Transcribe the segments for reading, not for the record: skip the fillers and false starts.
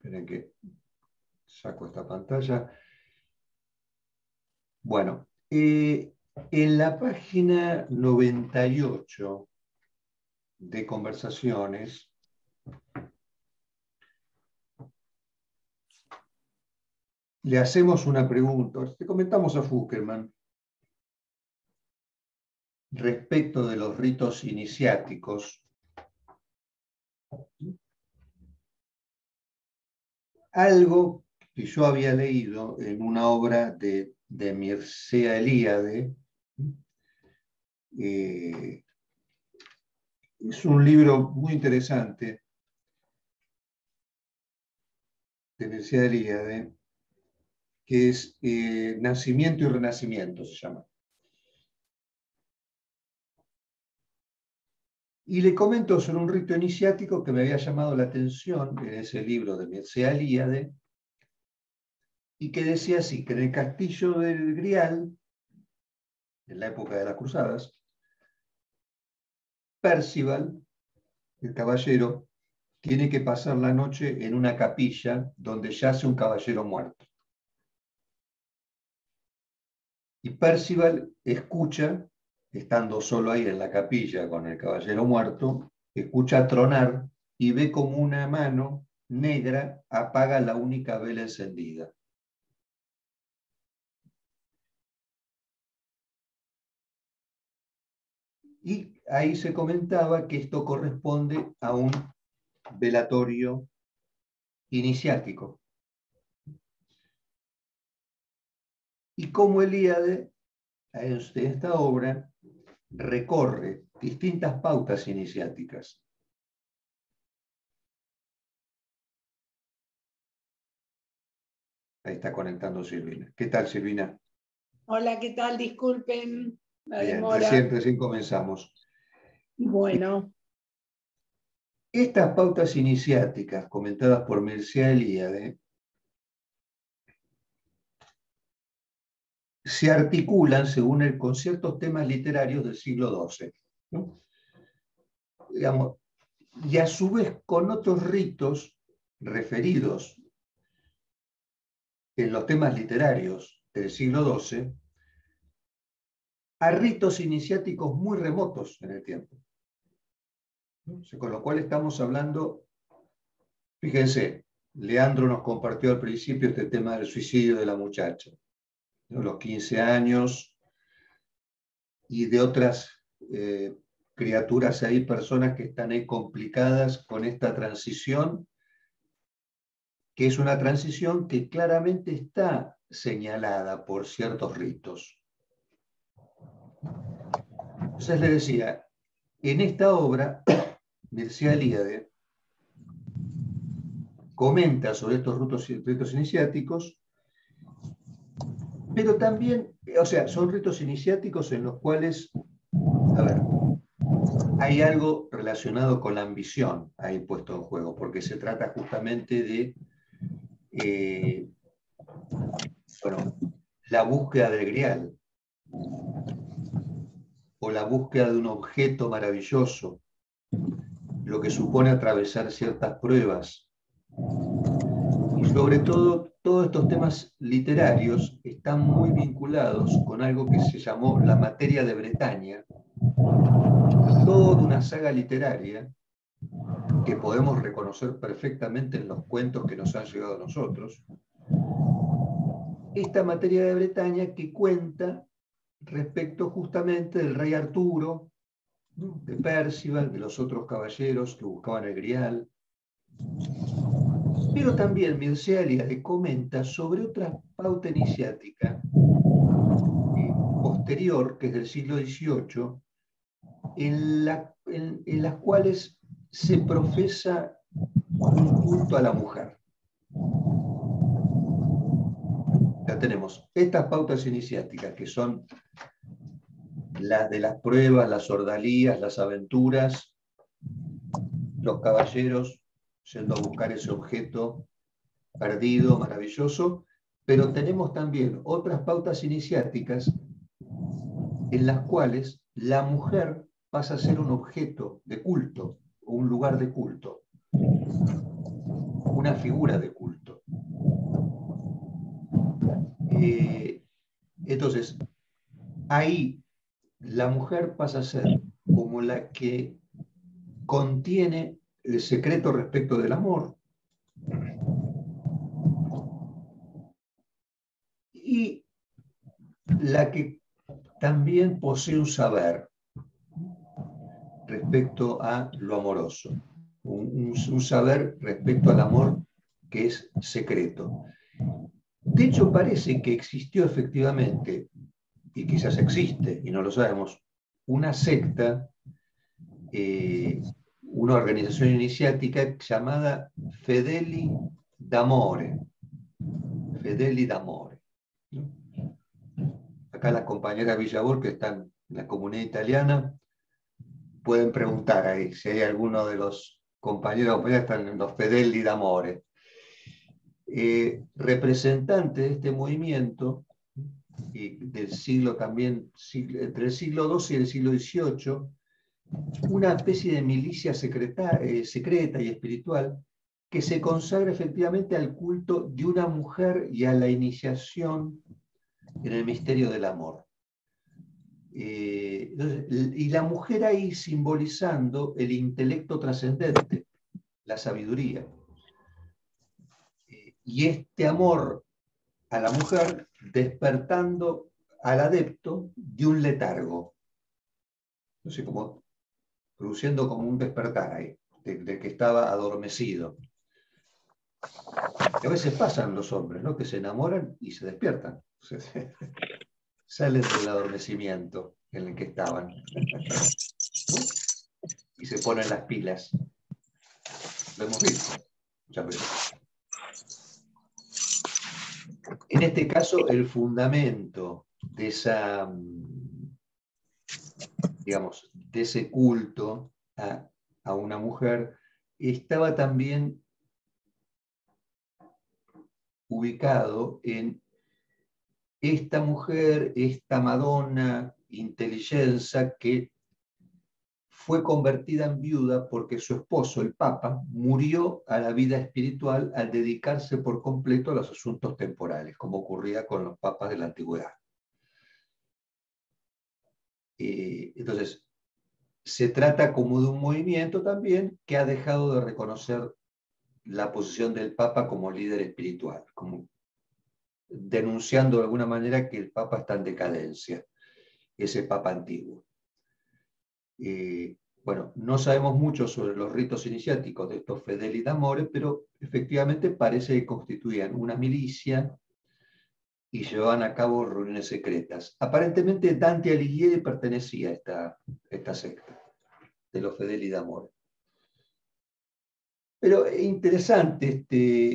Esperen que saco esta pantalla. Bueno, en la página 98 de conversaciones, le hacemos una pregunta. Le comentamos a Fuckerman respecto de los ritos iniciáticos. Algo que yo había leído en una obra de Mircea Eliade. Es un libro muy interesante de Mircea Eliade, que es Nacimiento y Renacimiento, se llama. Y le comento sobre un rito iniciático que me había llamado la atención en ese libro de Mircea Eliade, y que decía así, que en el castillo del Grial, en la época de las Cruzadas, Percival, el caballero, tiene que pasar la noche en una capilla donde yace un caballero muerto. Y Percival escucha, estando solo ahí en la capilla con el caballero muerto, escucha tronar y ve como una mano negra apaga la única vela encendida. Y ahí se comentaba que esto corresponde a un velatorio iniciático. Y como Eliade, en esta obra, recorre distintas pautas iniciáticas. Ahí está conectando Silvina. ¿Qué tal, Silvina? Hola, ¿qué tal? Disculpen la demora. Recién comenzamos. Bueno. Estas pautas iniciáticas comentadas por Mircea Eliade se articulan con ciertos temas literarios del siglo XII, ¿no? Digamos, y a su vez con otros ritos referidos en los temas literarios del siglo XII a ritos iniciáticos muy remotos en el tiempo. Con lo cual estamos hablando, fíjense, Leandro nos compartió al principio este tema del suicidio de la muchacha, ¿no? Los 15 años y de otras criaturas ahí, personas que están ahí complicadas con esta transición, que es una transición que claramente está señalada por ciertos ritos. Entonces le decía, en esta obra, Mircea Eliade comenta sobre estos ritos iniciáticos, pero también, o sea, son ritos iniciáticos en los cuales, a ver, hay algo relacionado con la ambición ahí puesto en juego, porque se trata justamente de bueno, la búsqueda del grial, o la búsqueda de un objeto maravilloso, lo que supone atravesar ciertas pruebas. Y sobre todo, todos estos temas literarios están muy vinculados con algo que se llamó la materia de Bretaña, toda una saga literaria que podemos reconocer perfectamente en los cuentos que nos han llegado a nosotros. Esta materia de Bretaña que cuenta respecto justamente del rey Arturo, ¿no? De Percival, de los otros caballeros que buscaban el grial. Pero también Mircea Eliade comenta sobre otra pauta iniciática posterior, que es del siglo XVIII, en las cuales se profesa un culto a la mujer. Ya tenemos estas pautas iniciáticas, que son las de las pruebas, las ordalías, las aventuras, los caballeros yendo a buscar ese objeto perdido, maravilloso, pero tenemos también otras pautas iniciáticas en las cuales la mujer pasa a ser un objeto de culto, o un lugar de culto. una figura de culto. Entonces, ahí la mujer pasa a ser como la que contiene el secreto respecto del amor y la que también posee un saber respecto a lo amoroso, un saber respecto al amor que es secreto. De hecho, parece que existió efectivamente, y quizás existe, y no lo sabemos, una secta, una organización iniciática llamada Fedeli d'Amore. Fedeli d'Amore. Acá las compañeras Villabur, que están en la comunidad italiana, pueden preguntar ahí si hay alguno de los compañeros que están en los Fedeli d'Amore. Representante de este movimiento, y del siglo también, entre el siglo XII y el siglo XVIII, una especie de milicia secreta y espiritual que se consagra efectivamente al culto de una mujer y a la iniciación en el misterio del amor. Y la mujer ahí simbolizando el intelecto trascendente, la sabiduría. Y este amor a la mujer despertando al adepto de un letargo. Entonces, como produciendo como un despertar ahí, de que estaba adormecido. Que a veces pasan los hombres, ¿no? Que se enamoran y se despiertan. O sea, salen del adormecimiento en el que estaban. ¿No? Y se ponen las pilas. Lo hemos visto muchas veces. En este caso, el fundamento de esa, digamos, de ese culto a una mujer estaba también ubicado en esta mujer, esta Madonna inteligencia que fue convertida en viuda porque su esposo, el Papa, murió a la vida espiritual al dedicarse por completo a los asuntos temporales, como ocurría con los papas de la antigüedad. Entonces, se trata como de un movimiento también que ha dejado de reconocer la posición del Papa como líder espiritual, como denunciando de alguna manera que el Papa está en decadencia, ese Papa antiguo. Bueno, no sabemos mucho sobre los ritos iniciáticos de estos Fedeli d'Amore, pero efectivamente parece que constituían una milicia y llevaban a cabo reuniones secretas. Aparentemente Dante Alighieri pertenecía a esta secta de los Fedeli d'Amore. Pero es interesante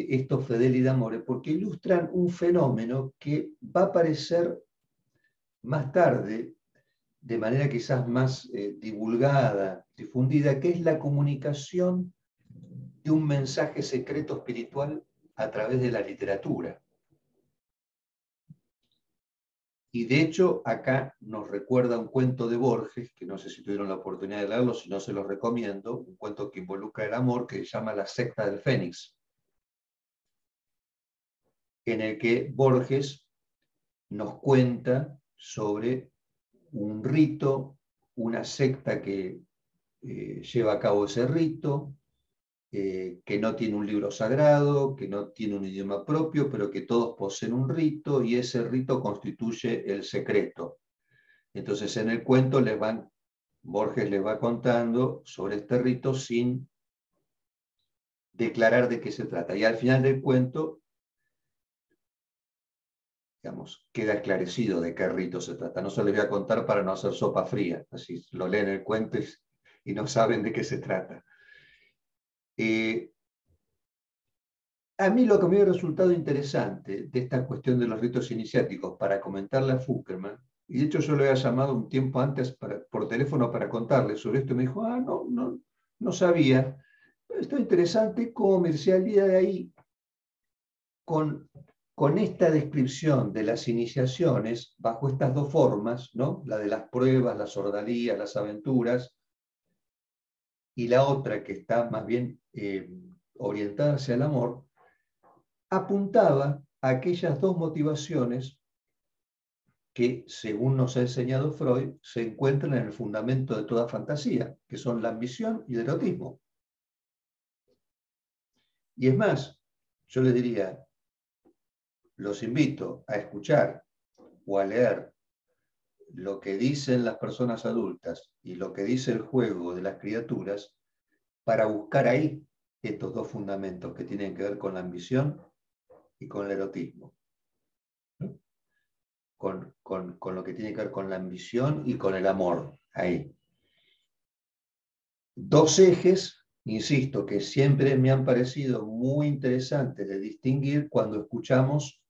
estos Fedeli d'Amore porque ilustran un fenómeno que va a aparecer más tarde, de manera quizás más divulgada, difundida, que es la comunicación de un mensaje secreto espiritual a través de la literatura. Y de hecho, acá nos recuerda un cuento de Borges, que no sé si tuvieron la oportunidad de leerlo, si no se los recomiendo, un cuento que involucra el amor, que se llama La secta del Fénix, en el que Borges nos cuenta sobre un rito, una secta que lleva a cabo ese rito, que no tiene un libro sagrado, que no tiene un idioma propio, pero que todos poseen un rito y ese rito constituye el secreto. Entonces en el cuento Borges les va contando sobre este rito sin declarar de qué se trata. Y al final del cuento, digamos, queda esclarecido de qué rito se trata. No se les voy a contar para no hacer sopa fría, así lo leen el cuento y no saben de qué se trata. A mí lo que me ha resultado interesante de esta cuestión de los ritos iniciáticos para comentarle a Fuckerman, y de hecho yo lo había llamado un tiempo antes por teléfono para contarle sobre esto, y me dijo, no sabía. Esto es interesante cómo me decía el día de ahí, con esta descripción de las iniciaciones, bajo estas dos formas, ¿no? La de las pruebas, las ordalías, las aventuras, y la otra que está más bien orientada hacia el amor, apuntaba a aquellas dos motivaciones que, según nos ha enseñado Freud, se encuentran en el fundamento de toda fantasía, que son la ambición y el erotismo. Y es más, yo les diría, los invito a escuchar o a leer lo que dicen las personas adultas y lo que dice el juego de las criaturas para buscar ahí estos dos fundamentos que tienen que ver con la ambición y con el erotismo. ¿No? Con lo que tiene que ver con la ambición y con el amor. Ahí. Dos ejes, insisto, que siempre me han parecido muy interesantes de distinguir cuando escuchamos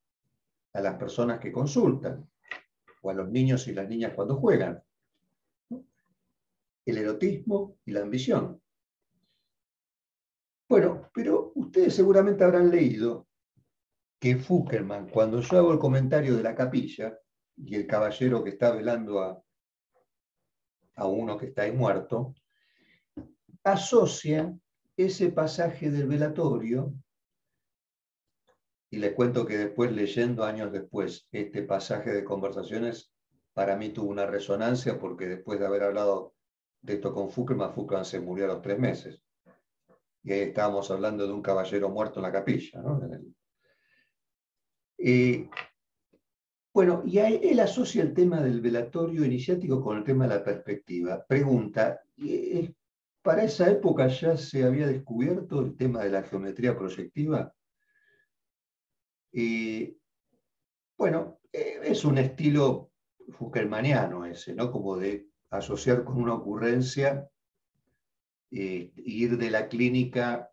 a las personas que consultan, o a los niños y las niñas cuando juegan. El erotismo y la ambición. Bueno, pero ustedes seguramente habrán leído que Fuckelman, cuando yo hago el comentario de la capilla, y el caballero que está velando a uno que está ahí muerto, asocia ese pasaje del velatorio, y les cuento que después, leyendo años después, este pasaje de Conversaciones, para mí tuvo una resonancia, porque después de haber hablado de esto con Fuckelman, Fuckelman se murió a los 3 meses. Y ahí estábamos hablando de un caballero muerto en la capilla, ¿no? Bueno, y ahí él asocia el tema del velatorio iniciático con el tema de la perspectiva. Pregunta, ¿para esa época ya se había descubierto el tema de la geometría proyectiva? Bueno, es un estilo fuckelmaniano ese, ¿no? Como de asociar con una ocurrencia, ir de la clínica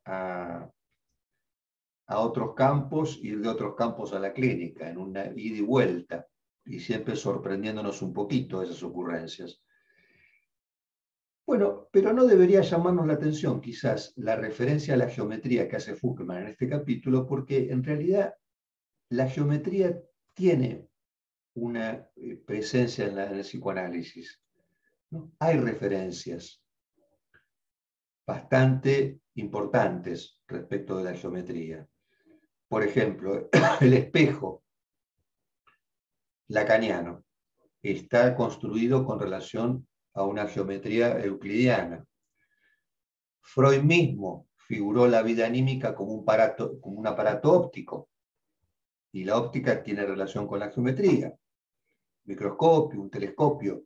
a otros campos, ir de otros campos a la clínica, en una ida y vuelta, y siempre sorprendiéndonos un poquito esas ocurrencias. Bueno, pero no debería llamarnos la atención quizás la referencia a la geometría que hace Fuckelman en este capítulo, porque en realidad la geometría tiene una presencia en el psicoanálisis, ¿no? Hay referencias bastante importantes respecto de la geometría. Por ejemplo, el espejo lacaniano está construido con relación a una geometría euclidiana. Freud mismo figuró la vida anímica como un aparato óptico, y la óptica tiene relación con la geometría. Microscopio, un telescopio.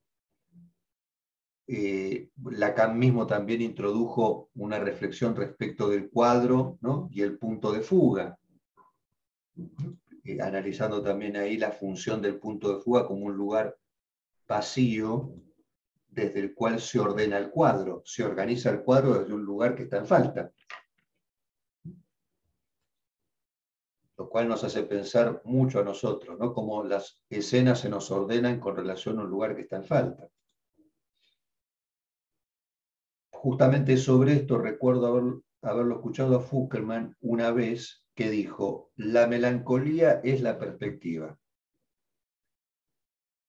Lacan mismo también introdujo una reflexión respecto del cuadro, ¿no? Y el punto de fuga, analizando también ahí la función del punto de fuga como un lugar vacío desde el cual se ordena el cuadro, se organiza el cuadro desde un lugar que está en falta. Lo cual nos hace pensar mucho a nosotros, ¿no? Cómo las escenas se nos ordenan con relación a un lugar que está en falta. Justamente sobre esto recuerdo haberlo escuchado a Fuckelman una vez que dijo: la melancolía es la perspectiva.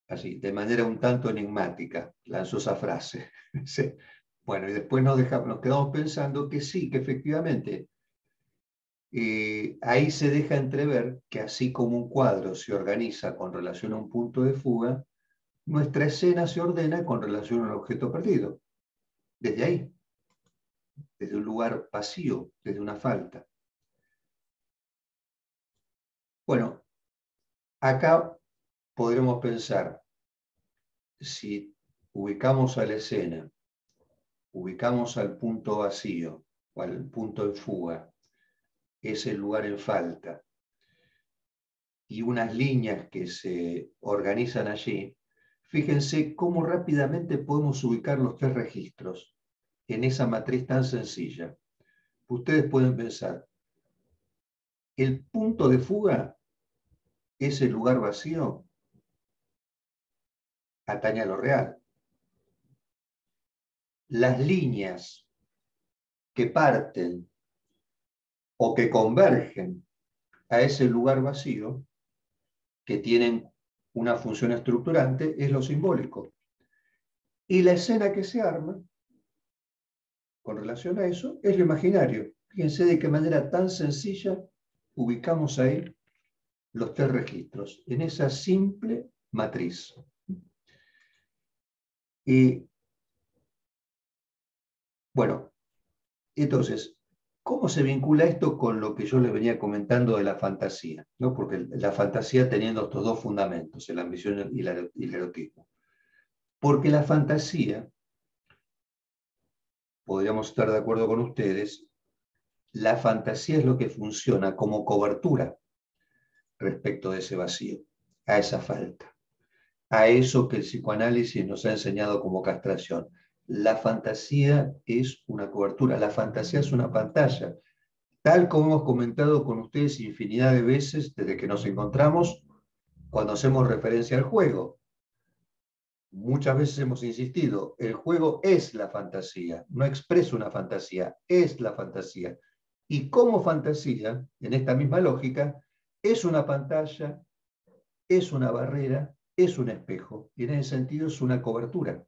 Así, de manera un tanto enigmática, lanzó esa frase. Sí. Bueno, y después nos quedamos pensando que sí, que efectivamente ahí se deja entrever que así como un cuadro se organiza con relación a un punto de fuga, nuestra escena se ordena con relación al objeto perdido. Desde ahí, desde un lugar vacío, desde una falta. Bueno, acá podremos pensar, si ubicamos a la escena, ubicamos al punto vacío o al punto en fuga, es el lugar en falta, y unas líneas que se organizan allí, fíjense cómo rápidamente podemos ubicar los 3 registros en esa matriz tan sencilla. Ustedes pueden pensar, el punto de fuga, ese lugar vacío, atañe a lo real. Las líneas que parten o que convergen a ese lugar vacío, que tienen una función estructurante, es lo simbólico. Y la escena que se arma con relación a eso es lo imaginario, Fíjense de qué manera tan sencilla ubicamos ahí los 3 registros, en esa simple matriz. Bueno, entonces, ¿cómo se vincula esto con lo que yo les venía comentando de la fantasía? ¿No? Porque la fantasía teniendo estos 2 fundamentos, la ambición y el erotismo. Porque la fantasía, podríamos estar de acuerdo con ustedes, la fantasía es lo que funciona como cobertura respecto de ese vacío, a esa falta, a eso que el psicoanálisis nos ha enseñado como castración. La fantasía es una cobertura, la fantasía es una pantalla, tal como hemos comentado con ustedes infinidad de veces desde que nos encontramos cuando hacemos referencia al juego. Muchas veces hemos insistido, el juego es la fantasía, no expresa una fantasía, es la fantasía. Y como fantasía, en esta misma lógica, es una pantalla, es una barrera, es un espejo, y en ese sentido es una cobertura.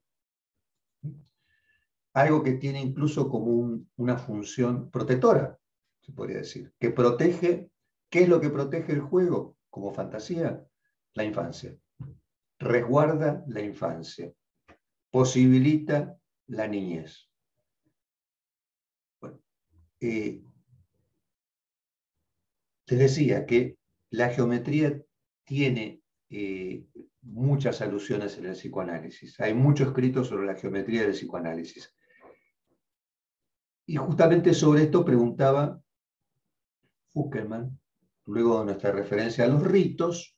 Algo que tiene incluso como una función protectora, se podría decir, que protege. ¿Qué es lo que protege el juego como fantasía? La infancia. Resguarda la infancia, posibilita la niñez. Bueno, te decía que la geometría tiene muchas alusiones en el psicoanálisis. Hay mucho escrito sobre la geometría del psicoanálisis. Y justamente sobre esto preguntaba Fuckelman, luego de nuestra referencia a los ritos,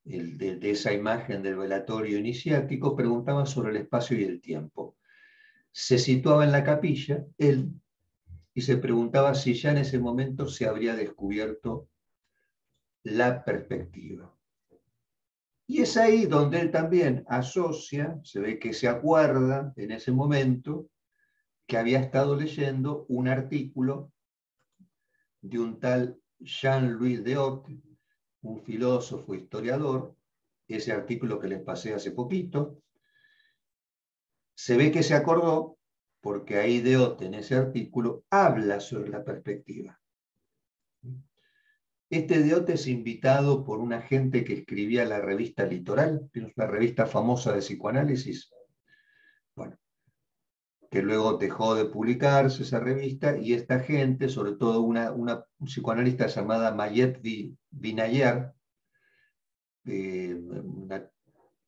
de esa imagen del velatorio iniciático, preguntaba sobre el espacio y el tiempo. Se situaba en la capilla, él, y se preguntaba si ya en ese momento se habría descubierto la perspectiva. Y es ahí donde él también asocia, se ve que se acuerda en ese momento, que había estado leyendo un artículo de un tal Jean-Louis Deot, un filósofo historiador, ese artículo que les pasé hace poquito. Se ve que se acordó porque ahí Deot en ese artículo habla sobre la perspectiva. Este Deot es invitado por una gente que escribía la revista Litoral, la revista famosa de psicoanálisis, bueno, que luego dejó de publicarse esa revista, y esta gente, sobre todo una psicoanalista llamada Mayette Vinayer,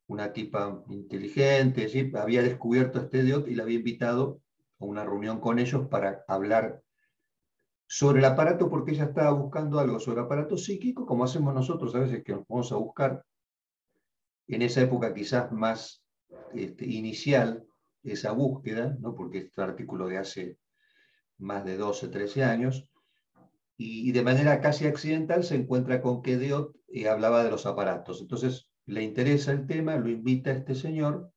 una tipa inteligente, ¿sí? Había descubierto este Deot y la había invitado a una reunión con ellos para hablar sobre el aparato, porque ella estaba buscando algo sobre el aparato psíquico, como hacemos nosotros a veces que nos vamos a buscar, en esa época quizás más inicial, esa búsqueda, ¿no? Porque este artículo de hace más de 12, 13 años, y de manera casi accidental se encuentra con que Deot hablaba de los aparatos. Entonces le interesa el tema, lo invita a este señor,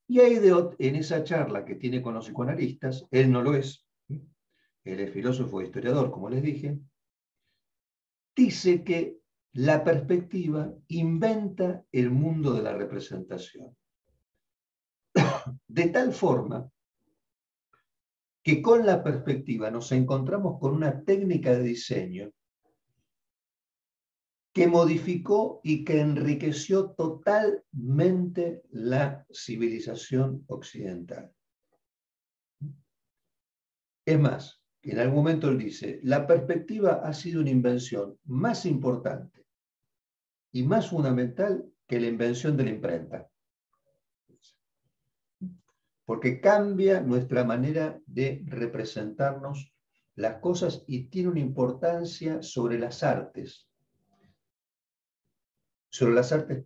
y ahí Deot, en esa charla que tiene con los psicoanalistas, él no lo es, él es filósofo e historiador, como les dije, dice que la perspectiva inventa el mundo de la representación. De tal forma que con la perspectiva nos encontramos con una técnica de diseño que modificó y que enriqueció totalmente la civilización occidental. Es más, en algún momento él dice, la perspectiva ha sido una invención más importante y más fundamental que la invención de la imprenta, porque cambia nuestra manera de representarnos las cosas y tiene una importancia sobre las artes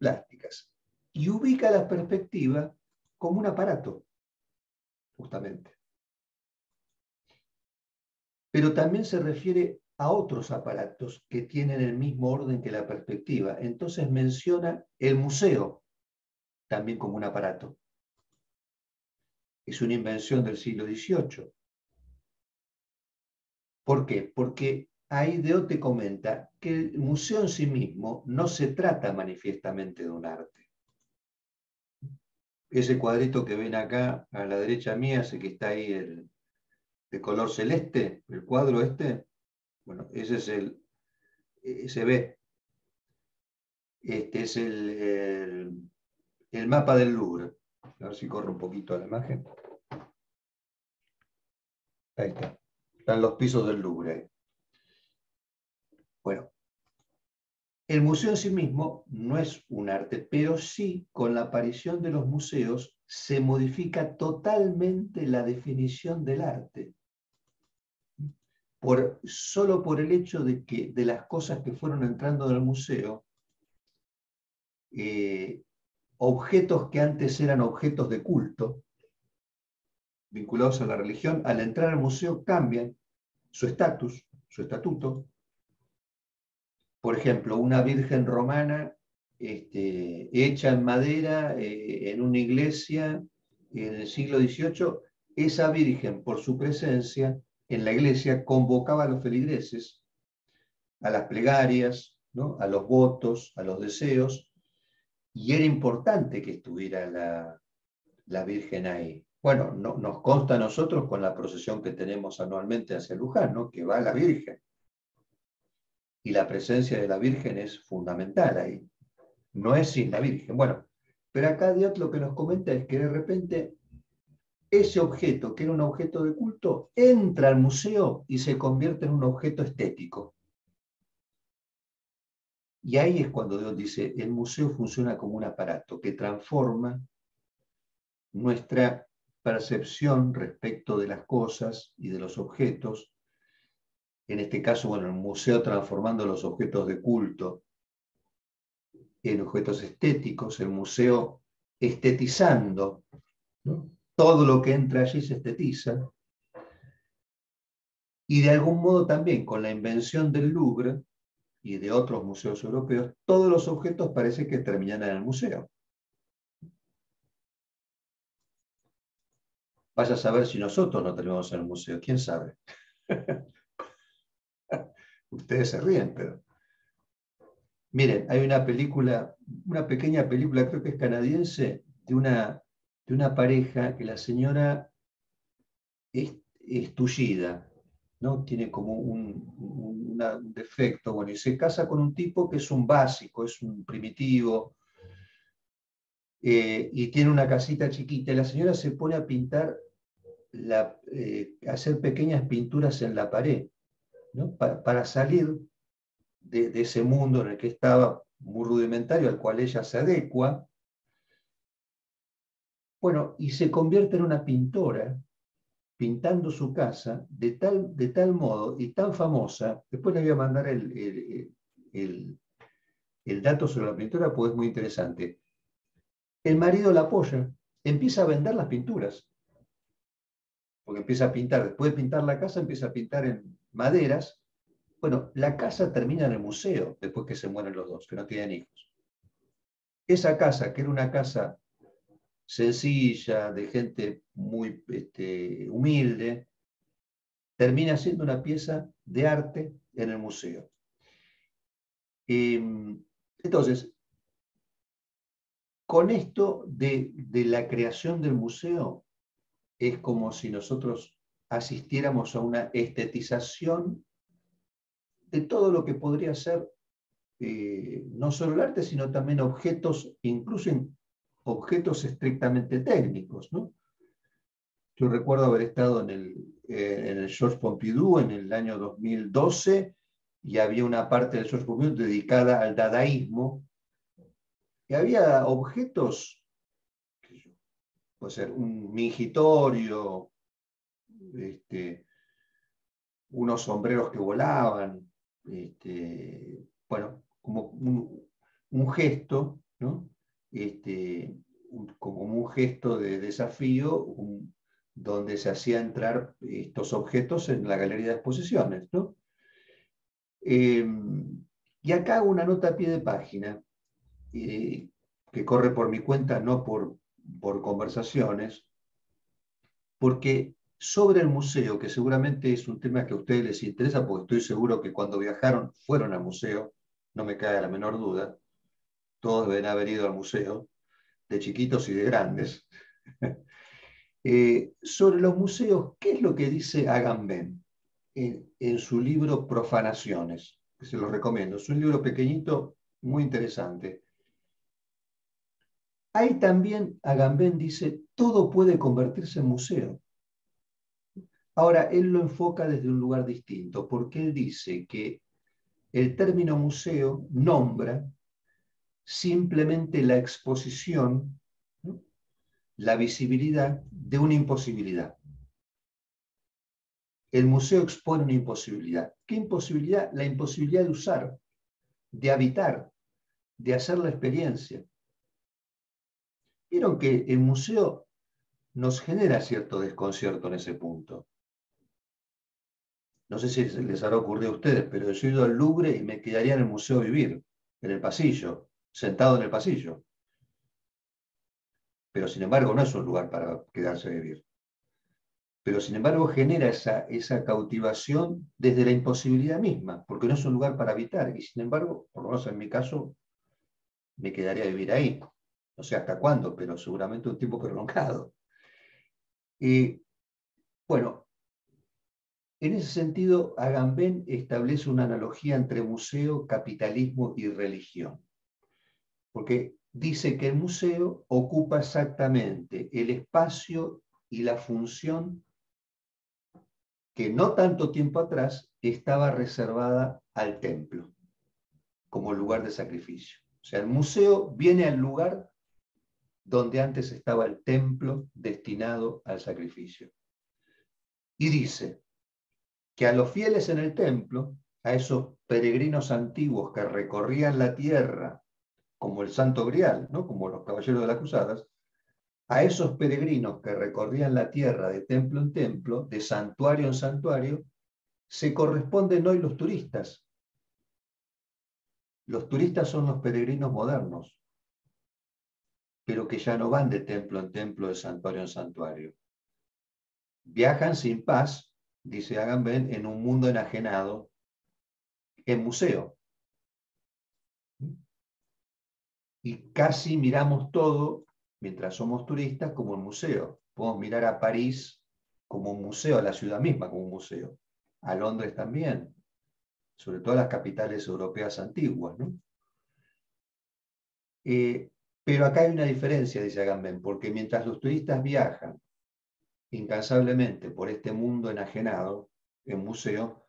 plásticas, y ubica la perspectiva como un aparato, justamente. Pero también se refiere a otros aparatos que tienen el mismo orden que la perspectiva. Entonces menciona el museo también como un aparato. Es una invención del siglo XVIII. ¿Por qué? Porque ahí Deot te comenta que el museo en sí mismo no se trata manifiestamente de un arte. Ese cuadrito que ven acá a la derecha mía, ese que está ahí, de color celeste, el cuadro este, bueno, ese es ese B. Este es el mapa del Louvre. A ver si corre un poquito la imagen. Ahí está. Están los pisos del Louvre. Bueno, el museo en sí mismo no es un arte, pero sí, con la aparición de los museos, se modifica totalmente la definición del arte. Solo por el hecho de las cosas que fueron entrando en el museo, objetos que antes eran objetos de culto, vinculados a la religión, al entrar al museo cambian su estatus, su estatuto. Por ejemplo, una virgen romana hecha en madera en una iglesia en el siglo XVIII, esa virgen, por su presencia en la iglesia, convocaba a los feligreses a las plegarias, ¿no? A los votos, a los deseos, y era importante que estuviera la Virgen ahí. Bueno, nos consta a nosotros con la procesión que tenemos anualmente hacia Luján, ¿no? Que va la Virgen. Y la presencia de la Virgen es fundamental ahí. No es sin la Virgen. Bueno, pero acá Dios lo que nos comenta es que de repente ese objeto, que era un objeto de culto, entra al museo y se convierte en un objeto estético. Y ahí es cuando Dios dice, el museo funciona como un aparato que transforma nuestra percepción respecto de las cosas y de los objetos. En este caso, bueno, el museo transformando los objetos de culto en objetos estéticos, el museo estetizando, ¿no? Todo lo que entra allí se estetiza. Y de algún modo también con la invención del Louvre y de otros museos europeos, todos los objetos parece que terminan en el museo. Vaya a saber si nosotros no terminamos en el museo, quién sabe. Ustedes se ríen, pero... Miren, hay una película, una pequeña película, creo que es canadiense, de una pareja que la señora es tullida, ¿no? Tiene como un defecto, bueno, y se casa con un tipo que es un básico, es un primitivo, y tiene una casita chiquita, y la señora se pone a pintar, hacer pequeñas pinturas en la pared, ¿no? Para salir de ese mundo en el que estaba muy rudimentario, al cual ella se adecua, bueno, y se convierte en una pintora, pintando su casa de tal modo y tan famosa. Después le voy a mandar el dato sobre la pintura porque es muy interesante. El marido la apoya, empieza a vender las pinturas, porque empieza a pintar, después de pintar la casa, empieza a pintar en maderas. Bueno, la casa termina en el museo después que se mueren los dos, que no tienen hijos. Esa casa, que era una casa sencilla, de gente muy humilde, termina siendo una pieza de arte en el museo. Entonces, con esto de la creación del museo, es como si nosotros asistiéramos a una estetización de todo lo que podría ser no solo el arte, sino también objetos, incluso objetos estrictamente técnicos, ¿no? Yo recuerdo haber estado en el Georges Pompidou en el año 2012 y había una parte del Georges Pompidou dedicada al dadaísmo y había objetos, puede ser un mingitorio, unos sombreros que volaban, bueno, como un gesto, ¿no? Como un gesto de desafío, donde se hacía entrar estos objetos en la galería de exposiciones, ¿no? Y acá hago una nota a pie de página, que corre por mi cuenta, no por conversaciones, porque sobre el museo, que seguramente es un tema que a ustedes les interesa, porque estoy seguro que cuando viajaron fueron al museo, no me cabe la menor duda, todos deben haber ido al museo, de chiquitos y de grandes. Sobre los museos, ¿qué es lo que dice Agamben en su libro Profanaciones? Que se los recomiendo. Es un libro pequeñito, muy interesante. Ahí también Agamben dice, todo puede convertirse en museo. Ahora, él lo enfoca desde un lugar distinto, porque él dice que el término museo nombra simplemente la exposición, ¿no?, la visibilidad de una imposibilidad. El museo expone una imposibilidad. ¿Qué imposibilidad? La imposibilidad de usar, de habitar, de hacer la experiencia. Vieron que el museo nos genera cierto desconcierto en ese punto. No sé si les habrá ocurrido a ustedes, pero yo he ido al Louvre y me quedaría en el museo a vivir, en el pasillo, sentado en el pasillo. Pero sin embargo no es un lugar para quedarse a vivir. Pero sin embargo genera esa cautivación desde la imposibilidad misma, porque no es un lugar para habitar. Y sin embargo, por lo menos en mi caso, me quedaría a vivir ahí. No sé hasta cuándo, pero seguramente un tiempo prolongado. Y bueno, en ese sentido, Agamben establece una analogía entre museo, capitalismo y religión. Porque dice que el museo ocupa exactamente el espacio y la función que no tanto tiempo atrás estaba reservada al templo, como lugar de sacrificio. O sea, el museo viene al lugar donde antes estaba el templo destinado al sacrificio. Y dice que a los fieles en el templo, a esos peregrinos antiguos que recorrían la tierra, como el Santo Grial, ¿no?, como los caballeros de las cruzadas, a esos peregrinos que recorrían la tierra de templo en templo, de santuario en santuario, se corresponden hoy los turistas. Los turistas son los peregrinos modernos, pero que ya no van de templo en templo, de santuario en santuario. Viajan sin paz, dice Agamben, en un mundo enajenado, en museo. Y casi miramos todo, mientras somos turistas, como un museo. Podemos mirar a París como un museo, a la ciudad misma como un museo, a Londres también, sobre todo a las capitales europeas antiguas, ¿no? Pero acá hay una diferencia, dice Agamben, porque mientras los turistas viajan incansablemente por este mundo enajenado, en museo,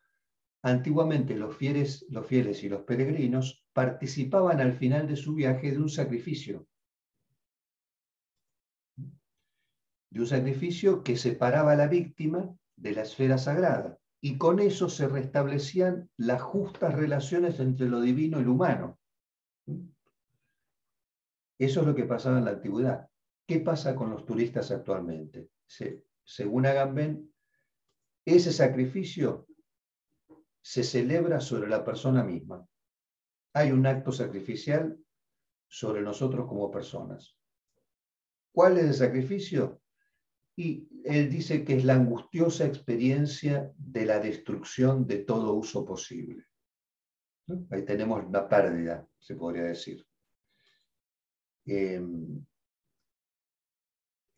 antiguamente los fieles y los peregrinos participaban al final de su viaje de un sacrificio que separaba a la víctima de la esfera sagrada, y con eso se restablecían las justas relaciones entre lo divino y lo humano. Eso es lo que pasaba en la antigüedad. ¿Qué pasa con los turistas actualmente? Según Agamben, ese sacrificio se celebra sobre la persona misma. Hay un acto sacrificial sobre nosotros como personas. ¿Cuál es el sacrificio? Y él dice que es la angustiosa experiencia de la destrucción de todo uso posible. ¿No? Ahí tenemos la pérdida, se podría decir. De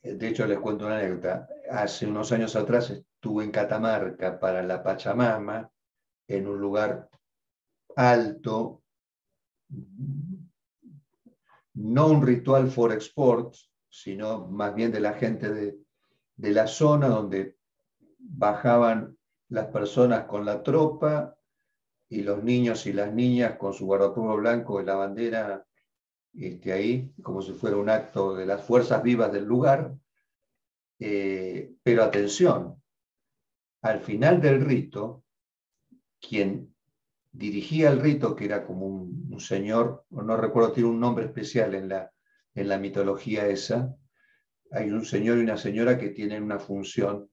hecho, les cuento una anécdota. Hace unos años atrás estuve en Catamarca para la Pachamama, en un lugar alto, no un ritual for export, sino más bien de la gente de la zona donde bajaban las personas con la tropa y los niños y las niñas con su guardapolvo blanco y la bandera ahí, como si fuera un acto de las fuerzas vivas del lugar. Pero atención, al final del rito, quien dirigía el rito, que era como un señor, no recuerdo, tiene un nombre especial en la mitología esa, hay un señor y una señora que tienen una función.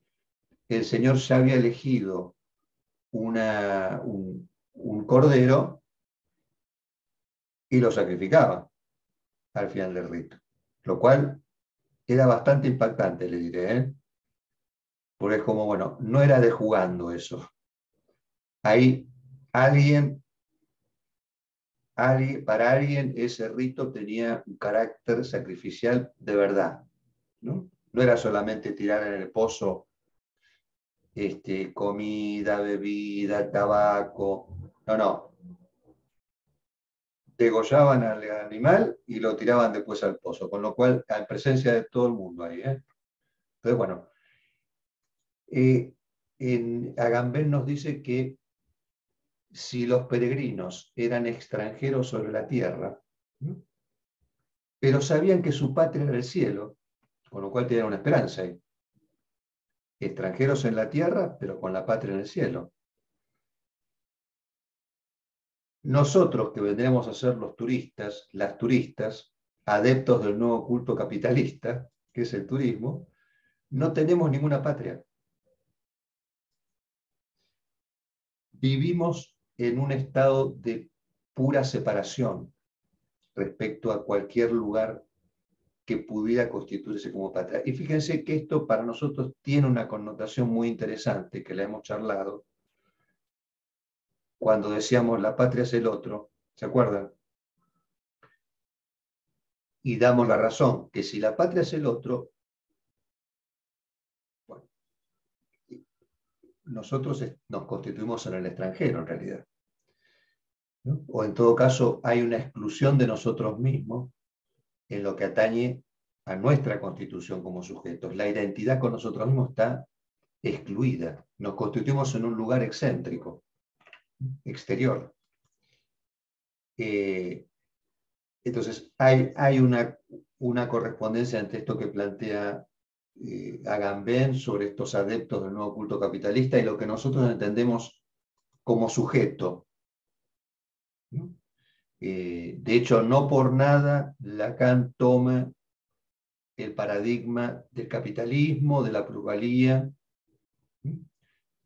El señor ya había elegido un cordero y lo sacrificaba al final del rito, lo cual era bastante impactante, le diré, ¿eh? Porque es como, bueno, no era de jugando eso. Ahí para alguien ese rito tenía un carácter sacrificial de verdad, ¿no? No era solamente tirar en el pozo comida, bebida, tabaco. No, no. Degollaban al animal y lo tiraban después al pozo, con lo cual, en presencia de todo el mundo ahí. Entonces, bueno, Agamben nos dice que si los peregrinos eran extranjeros sobre la tierra, ¿no?, pero sabían que su patria era el cielo, con lo cual tenían una esperanza ahí. Extranjeros en la tierra, pero con la patria en el cielo. Nosotros que vendremos a ser los turistas, las turistas, adeptos del nuevo culto capitalista, que es el turismo, no tenemos ninguna patria. Vivimos en un estado de pura separación respecto a cualquier lugar que pudiera constituirse como patria. Y fíjense que esto para nosotros tiene una connotación muy interesante, que la hemos charlado, cuando decíamos la patria es el otro, ¿se acuerdan? Y damos la razón, que si la patria es el otro, bueno, nosotros nos constituimos en el extranjero en realidad, ¿no? O en todo caso hay una exclusión de nosotros mismos en lo que atañe a nuestra constitución como sujetos. La identidad con nosotros mismos está excluida. Nos constituimos en un lugar excéntrico, exterior. Entonces, hay una correspondencia entre esto que plantea Agamben sobre estos adeptos del nuevo culto capitalista y lo que nosotros entendemos como sujeto, ¿no? De hecho, no por nada Lacan toma el paradigma del capitalismo, de la plusvalía, ¿no?,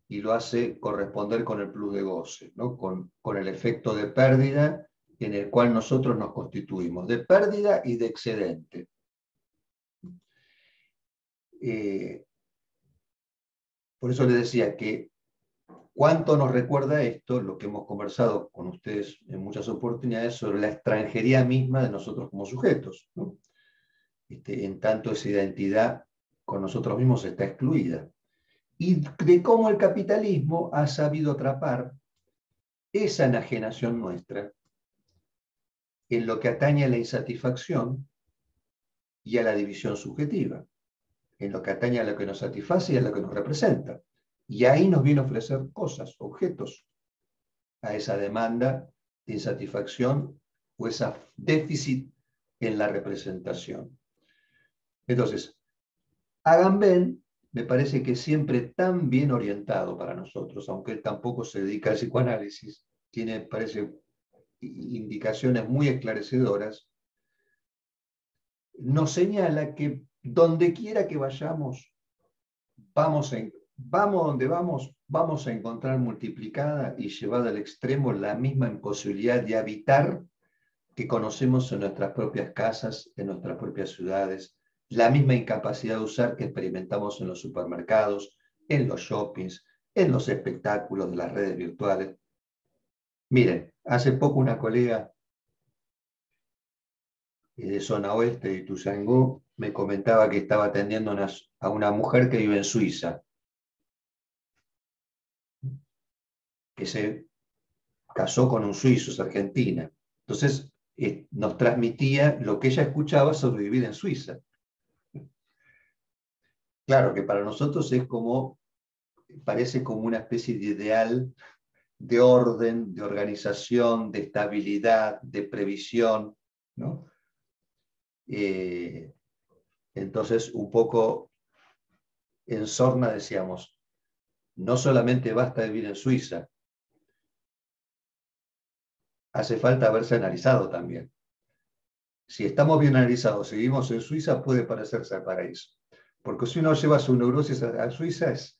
y lo hace corresponder con el plus de goce, ¿no?, con el efecto de pérdida en el cual nosotros nos constituimos, de pérdida y de excedente. Por eso les decía que cuánto nos recuerda esto, lo que hemos conversado con ustedes en muchas oportunidades, sobre la extranjería misma de nosotros como sujetos, ¿no? En tanto esa identidad con nosotros mismos está excluida. Y de cómo el capitalismo ha sabido atrapar esa enajenación nuestra en lo que atañe a la insatisfacción y a la división subjetiva, en lo que atañe a lo que nos satisface y a lo que nos representa. Y ahí nos viene a ofrecer cosas, objetos, a esa demanda de insatisfacción o ese déficit en la representación. Entonces, Agamben me parece que siempre tan bien orientado para nosotros, aunque él tampoco se dedica al psicoanálisis, tiene, parece, indicaciones muy esclarecedoras, nos señala que donde quiera que vayamos, vamos donde vamos a encontrar multiplicada y llevada al extremo la misma imposibilidad de habitar que conocemos en nuestras propias casas, en nuestras propias ciudades, la misma incapacidad de usar que experimentamos en los supermercados, en los shoppings, en los espectáculos de las redes virtuales. Miren, hace poco una colega de zona oeste de Ituzaingó me comentaba que estaba atendiendo a una mujer que vive en Suiza, que se casó con un suizo, es argentina. Entonces, nos transmitía lo que ella escuchaba sobre vivir en Suiza. Claro que para nosotros es como, parece como una especie de ideal de orden, de organización, de estabilidad, de previsión, ¿no? Entonces, un poco en sorna decíamos, no solamente basta vivir en Suiza, hace falta haberse analizado también. Si estamos bien analizados, seguimos en Suiza, puede parecerse al paraíso. Porque si uno lleva su neurosis a Suiza, es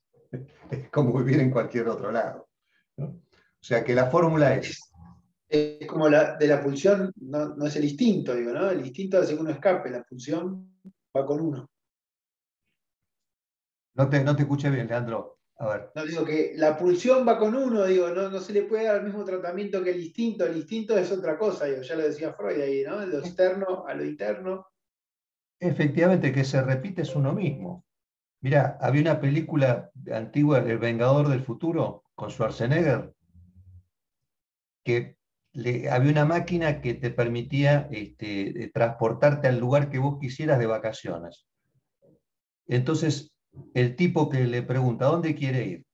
como vivir en cualquier otro lado, ¿no? O sea que la fórmula es... Es como de la pulsión, no es el instinto, digo, ¿no? El instinto hace que uno escape, la pulsión va con uno. No te escuché bien, Leandro. A ver. No, digo que la pulsión va con uno, digo, no se le puede dar el mismo tratamiento que el instinto es otra cosa, digo, ya lo decía Freud ahí, ¿no? De lo externo a lo interno. efectivamente que se repite es uno mismo. Mirá, había una película antigua, El Vengador del Futuro, con Schwarzenegger, que había una máquina que te permitía transportarte al lugar que vos quisieras de vacaciones. Entonces, el tipo que le pregunta, ¿a dónde quiere ir?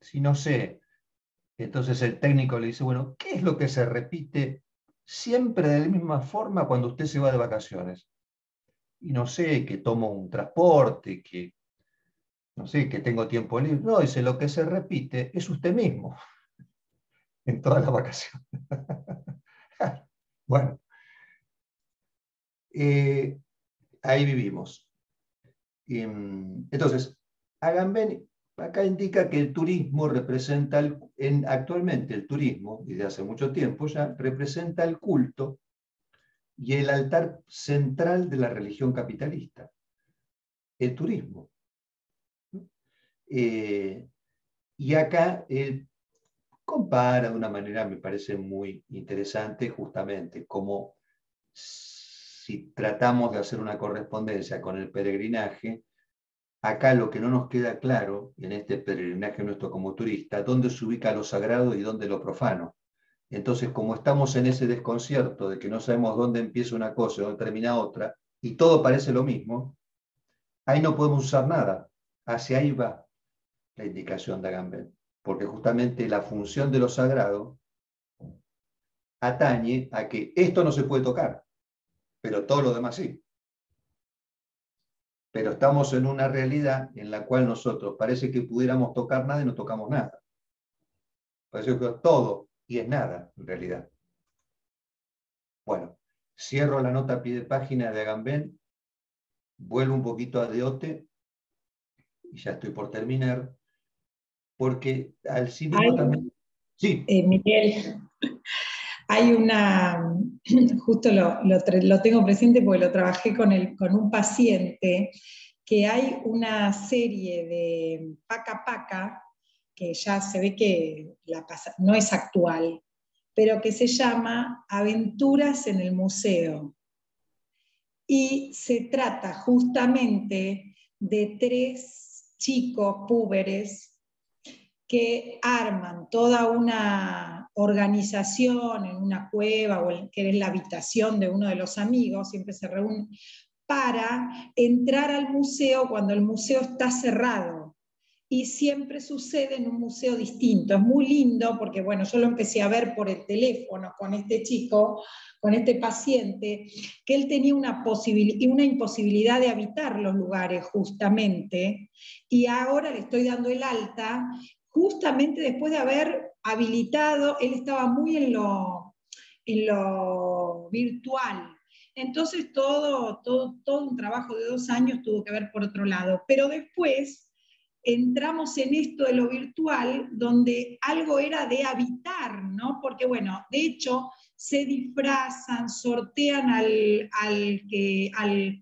Si no sé. Entonces el técnico le dice, bueno, ¿qué es lo que se repite siempre de la misma forma cuando usted se va de vacaciones? Y no sé, que tomo un transporte, que no sé, que tengo tiempo libre. No, dice, lo que se repite es usted mismo en todas las vacaciones. Bueno, eh, ahí vivimos. Entonces, Agamben acá indica que el turismo representa, actualmente el turismo, desde hace mucho tiempo ya, representa el culto y el altar central de la religión capitalista, el turismo. Y acá él compara de una manera, me parece muy interesante, justamente como si tratamos de hacer una correspondencia con el peregrinaje, acá lo que no nos queda claro en este peregrinaje nuestro como turista, dónde se ubica lo sagrado y dónde lo profano. Entonces, como estamos en ese desconcierto de que no sabemos dónde empieza una cosa y dónde termina otra, y todo parece lo mismo, ahí no podemos usar nada. Hacia ahí va la indicación de Agamben, porque justamente la función de lo sagrado atañe a que esto no se puede tocar, pero todo lo demás sí. Pero estamos en una realidad en la cual nosotros parece que pudiéramos tocar nada y no tocamos nada. Parece que todo y es nada en realidad. Bueno, cierro la nota a pie de página de Agamben, vuelvo un poquito a Deote y ya estoy por terminar, porque al sí mismo también... Sí. Miguel, hay una, justo lo tengo presente porque lo trabajé con un paciente, que hay una serie de Paca Paca, que ya se ve que no es actual, pero que se llama Aventuras en el Museo. Y se trata justamente de 3 chicos púberes que arman toda una organización en una cueva o que es la habitación de uno de los amigos, siempre se reúnen, para entrar al museo cuando el museo está cerrado. Y siempre sucede en un museo distinto. Es muy lindo porque, bueno, yo lo empecé a ver por el teléfono con este chico, con este paciente, que él tenía una imposibilidad de habitar los lugares justamente, y ahora le estoy dando el alta, justamente después de haber habilitado, él estaba muy en lo virtual. Entonces todo un trabajo de 2 años tuvo que ver por otro lado. Pero después entramos en esto de lo virtual, donde algo era de habitar, ¿no? Porque, bueno, de hecho, se disfrazan, sortean al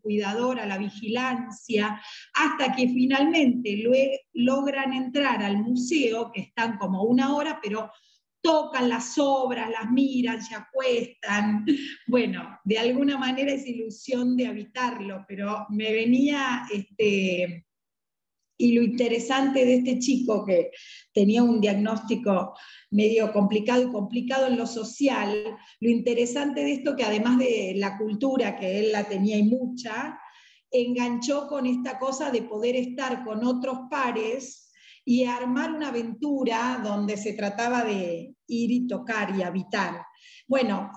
cuidador, a la vigilancia, hasta que finalmente logran entrar al museo, que están como 1 hora, pero tocan las obras, las miran, se acuestan. Bueno, de alguna manera es ilusión de habitarlo, pero me venía y lo interesante de este chico, que tenía un diagnóstico medio complicado y complicado en lo social, lo interesante de esto, que además de la cultura, que él la tenía y mucha, enganchó con esta cosa de poder estar con otros pares y armar una aventura donde se trataba de ir y tocar y habitar. Bueno,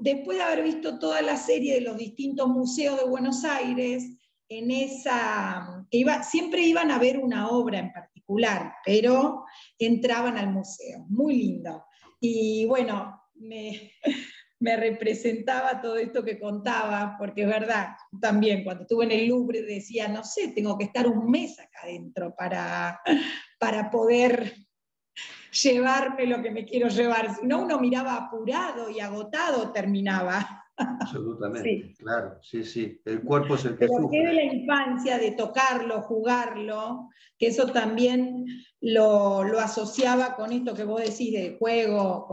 después de haber visto toda la serie de los distintos museos de Buenos Aires, en esa, siempre iban a ver una obra en particular, pero entraban al museo, muy lindo. Y bueno, me representaba todo esto que contaba, porque es verdad, también cuando estuve en el Louvre decía, no sé, tengo que estar 1 mes acá adentro para poder llevarme lo que me quiero llevar, si no uno miraba apurado y agotado, terminaba. Absolutamente, Sí. claro, sí, sí. El cuerpo es el que Pero qué de sufre. la infancia, de tocarlo, jugarlo, que eso también lo asociaba con esto que vos decís del juego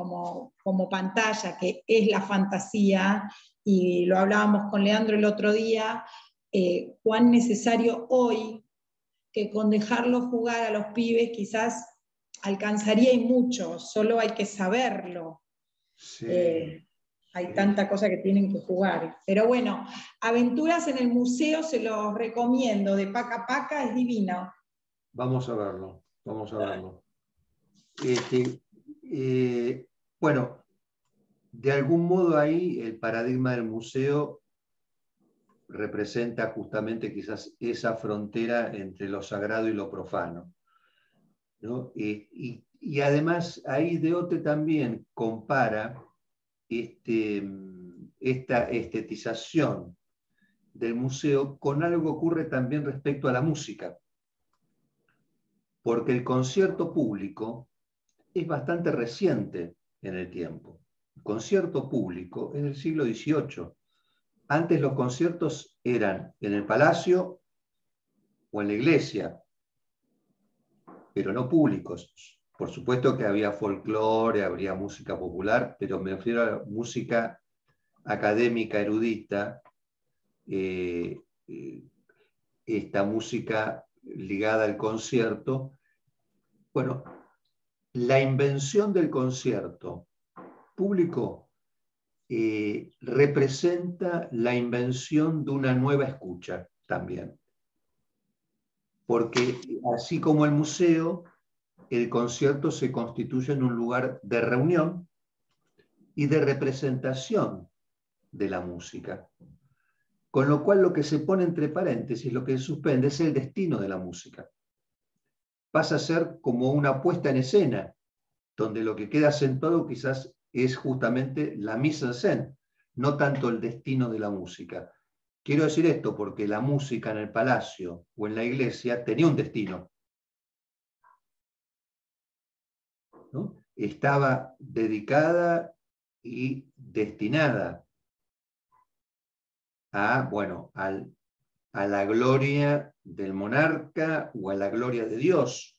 como pantalla, que es la fantasía, y lo hablábamos con Leandro el otro día, cuán necesario hoy, que con dejarlo jugar a los pibes quizás alcanzaría y mucho, solo hay que saberlo. Sí, Hay sí. tanta cosa que tienen que jugar. Pero bueno, Aventuras en el Museo se los recomiendo, de Paca Paca, es divino. Vamos a verlo, vamos a verlo. Bueno, de algún modo ahí el paradigma del museo representa justamente quizás esa frontera entre lo sagrado y lo profano, ¿no? Y además ahí Deote también compara esta estetización del museo con algo que ocurre también respecto a la música, porque el concierto público es bastante reciente en el tiempo. El concierto público es del siglo XVIII. Antes los conciertos eran en el palacio o en la iglesia, pero no públicos. Por supuesto que había folclore, habría música popular, pero me refiero a música académica, erudita, esta música ligada al concierto. Bueno, la invención del concierto público representa la invención de una nueva escucha también. Porque así como el museo, el concierto se constituye en un lugar de reunión y de representación de la música. Con lo cual lo que se pone entre paréntesis, lo que se suspende, es el destino de la música. Pasa a ser como una puesta en escena, donde lo que queda sentado quizás es justamente la mise en scène, no tanto el destino de la música. Quiero decir esto porque la música en el palacio o en la iglesia tenía un destino, ¿no? Estaba dedicada y destinada a, bueno, a la gloria del monarca o a la gloria de Dios,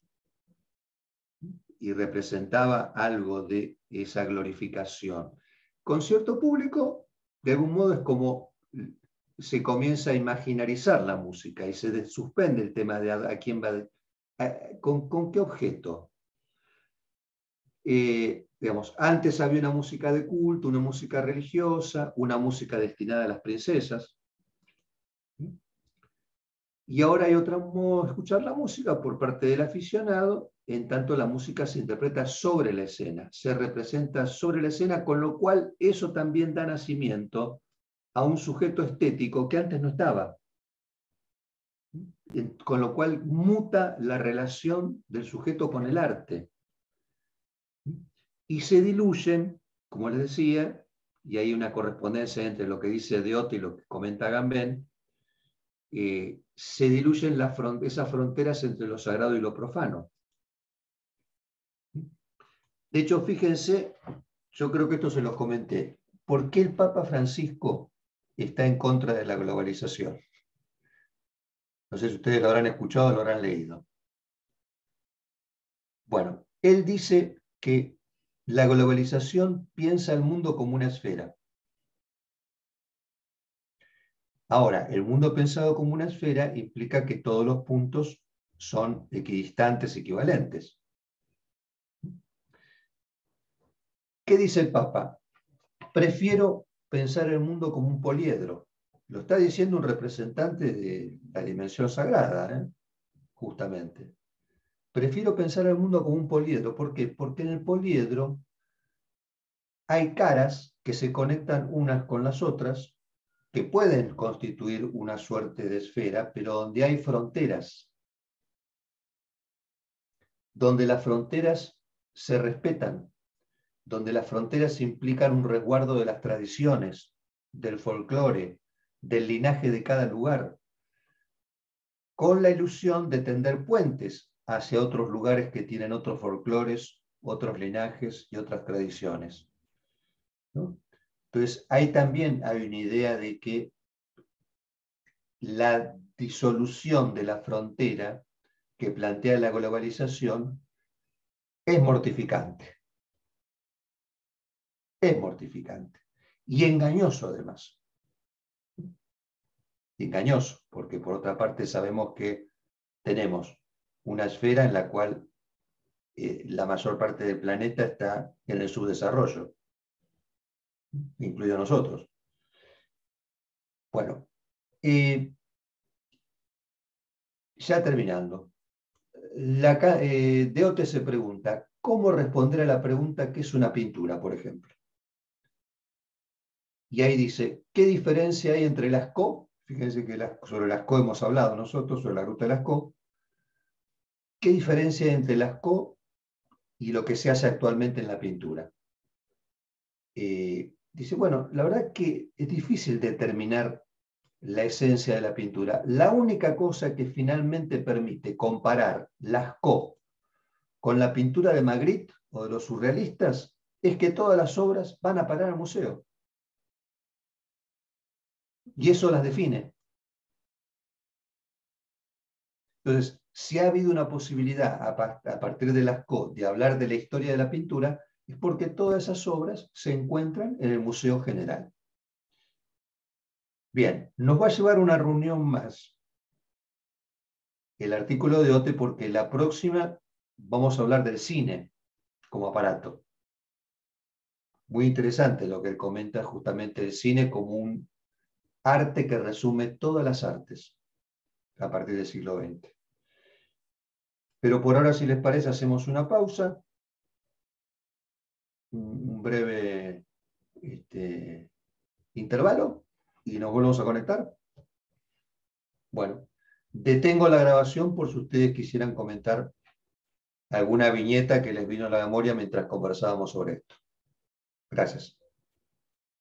y representaba algo de esa glorificación. Concierto público, de algún modo, es como se comienza a imaginarizar la música y se suspende el tema de a quién va, con qué objeto. Digamos, antes había una música de culto, una música religiosa, una música destinada a las princesas. Y ahora hay otro modo de escuchar la música por parte del aficionado, en tanto la música se interpreta sobre la escena, se representa sobre la escena, con lo cual eso también da nacimiento a un sujeto estético que antes no estaba. Con lo cual muta la relación del sujeto con el arte. Y se diluyen, como les decía, y hay una correspondencia entre lo que dice Deote y lo que comenta Gambén, se diluyen esas fronteras entre lo sagrado y lo profano. De hecho, fíjense, yo creo que esto se los comenté, ¿por qué el Papa Francisco está en contra de la globalización? No sé si ustedes lo habrán escuchado o lo habrán leído. Bueno, él dice que la globalización piensa el mundo como una esfera. Ahora, el mundo pensado como una esfera implica que todos los puntos son equidistantes, equivalentes. ¿Qué dice el Papa? Prefiero pensar el mundo como un poliedro. Lo está diciendo un representante de la dimensión sagrada, justamente. Prefiero pensar el mundo como un poliedro. ¿Por qué? Porque en el poliedro hay caras que se conectan unas con las otras, que pueden constituir una suerte de esfera, pero donde hay fronteras, donde las fronteras se respetan, donde las fronteras implican un resguardo de las tradiciones, del folclore, del linaje de cada lugar, con la ilusión de tender puentes hacia otros lugares que tienen otros folclores, otros linajes y otras tradiciones, ¿no? Entonces, ahí también hay una idea de que la disolución de la frontera que plantea la globalización es mortificante. Es mortificante. Y engañoso además. engañoso, porque por otra parte sabemos que tenemos una esfera en la cual la mayor parte del planeta está en el subdesarrollo, incluido nosotros. Bueno, ya terminando. Deote se pregunta, ¿cómo responder a la pregunta qué es una pintura, por ejemplo? Y ahí dice, ¿qué diferencia hay entre Lascaux? Fíjense que sobre Lascaux hemos hablado nosotros, sobre la ruta de Lascaux. ¿Qué diferencia hay entre Lascaux y lo que se hace actualmente en la pintura? Dice, bueno, la verdad que es difícil determinar la esencia de la pintura. La única cosa que finalmente permite comparar Lascaux con la pintura de Magritte o de los surrealistas es que todas las obras van a parar al museo. Y eso las define. Entonces, si ha habido una posibilidad a partir de Lascaux de hablar de la historia de la pintura, es porque todas esas obras se encuentran en el Museo General. Bien, nos va a llevar una reunión más el artículo de Ote, porque la próxima vamos a hablar del cine como aparato. Muy interesante lo que él comenta justamente del cine como un arte que resume todas las artes a partir del siglo XX. Pero por ahora, si les parece, hacemos una pausa, un breve intervalo y nos volvemos a conectar. Bueno, detengo la grabación por si ustedes quisieran comentar alguna viñeta que les vino a la memoria mientras conversábamos sobre esto. Gracias.